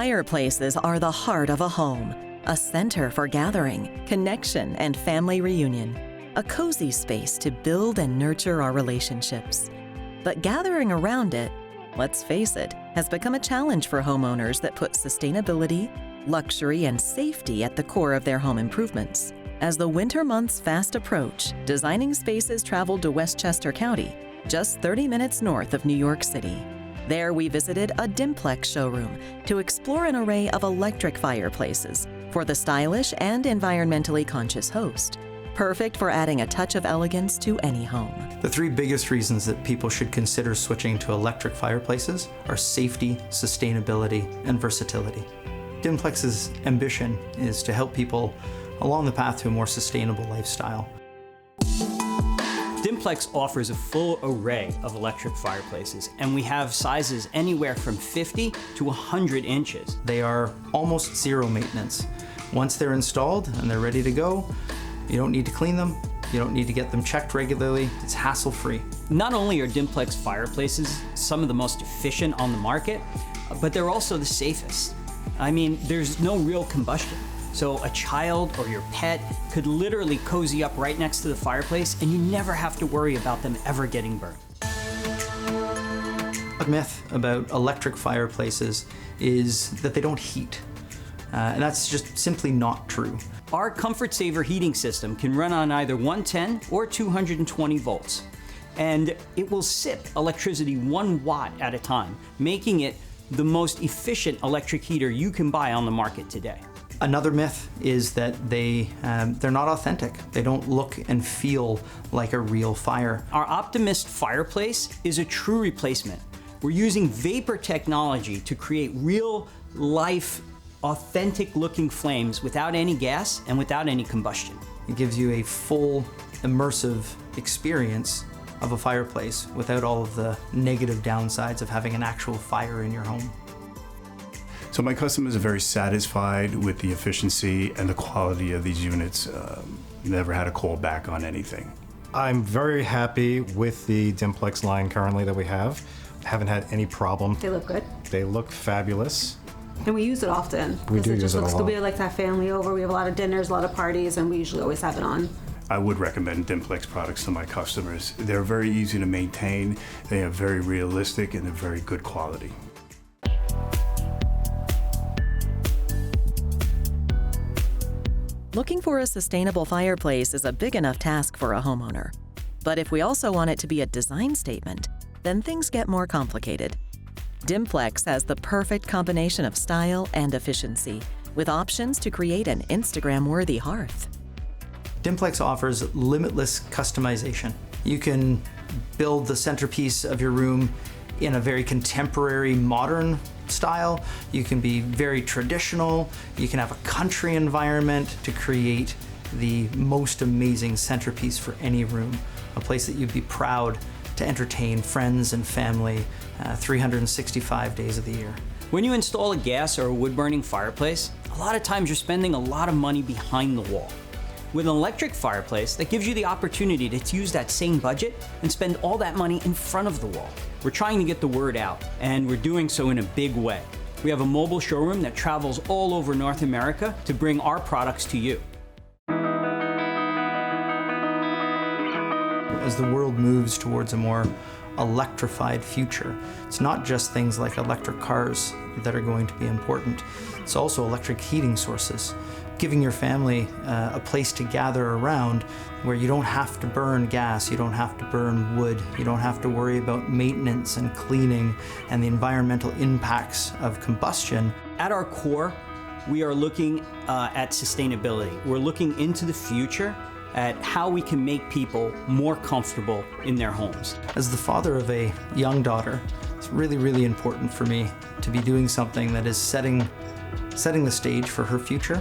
Fireplaces are the heart of a home, a center for gathering, connection, and family reunion, a cozy space to build and nurture our relationships. But gathering around it, let's face it, has become a challenge for homeowners that put sustainability, luxury, and safety at the core of their home improvements. As the winter months fast approach, Designing Spaces traveled to Westchester County, just 30 minutes north of New York City. There, we visited a Dimplex showroom to explore an array of electric fireplaces for the stylish and environmentally conscious host, perfect for adding a touch of elegance to any home. The three biggest reasons that people should consider switching to electric fireplaces are safety, sustainability, and versatility. Dimplex's ambition is to help people along the path to a more sustainable lifestyle. Dimplex offers a full array of electric fireplaces, and we have sizes anywhere from 50 to 100 inches. They are almost zero maintenance. Once they're installed and they're ready to go, you don't need to clean them, you don't need to get them checked regularly, it's hassle-free. Not only are Dimplex fireplaces some of the most efficient on the market, but they're also the safest. I mean, there's no real combustion. So a child or your pet could literally cozy up right next to the fireplace and you never have to worry about them ever getting burned. A myth about electric fireplaces is that they don't heat. And that's just simply not true. Our Comfort Saver heating system can run on either 110 or 220 volts. And it will sip electricity 1 watt at a time, making it the most efficient electric heater you can buy on the market today. Another myth is that they're not authentic. They don't look and feel like a real fire. Our Optimist fireplace is a true replacement. We're using vapor technology to create real life, authentic looking flames without any gas and without any combustion. It gives you a full immersive experience of a fireplace without all of the negative downsides of having an actual fire in your home. So my customers are very satisfied with the efficiency and the quality of these units. Never had a call back on anything. I'm very happy with the Dimplex line currently that we have. Haven't had any problem. They look good. They look fabulous. And we use it often. We do use it a lot. We like to have family over. We have a lot of dinners, a lot of parties, and we usually always have it on. I would recommend Dimplex products to my customers. They're very easy to maintain. They are very realistic and they're very good quality. Looking for a sustainable fireplace is a big enough task for a homeowner. But if we also want it to be a design statement, then things get more complicated. Dimplex has the perfect combination of style and efficiency, with options to create an Instagram-worthy hearth. Dimplex offers limitless customization. You can build the centerpiece of your room in a very contemporary, modern style. You can be very traditional. You can have a country environment to create the most amazing centerpiece for any room, a place that you'd be proud to entertain friends and family 365 days of the year. When you install a gas or a wood-burning fireplace, a lot of times you're spending a lot of money behind the wall. With an electric fireplace, that gives you the opportunity to use that same budget and spend all that money in front of the wall. We're trying to get the word out, and we're doing so in a big way. We have a mobile showroom that travels all over North America to bring our products to you. As the world moves towards a more electrified future, it's not just things like electric cars that are going to be important. It's also electric heating sources, giving your family a place to gather around where you don't have to burn gas, you don't have to burn wood, you don't have to worry about maintenance and cleaning and the environmental impacts of combustion. At our core, we are looking at sustainability. We're looking into the future at how we can make people more comfortable in their homes. As the father of a young daughter, it's really, really important for me to be doing something that is setting the stage for her future.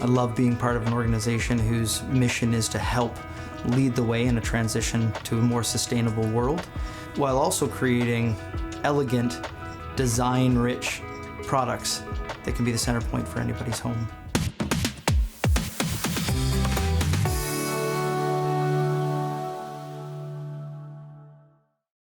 I love being part of an organization whose mission is to help lead the way in a transition to a more sustainable world, while also creating elegant, design-rich products that can be the center point for anybody's home.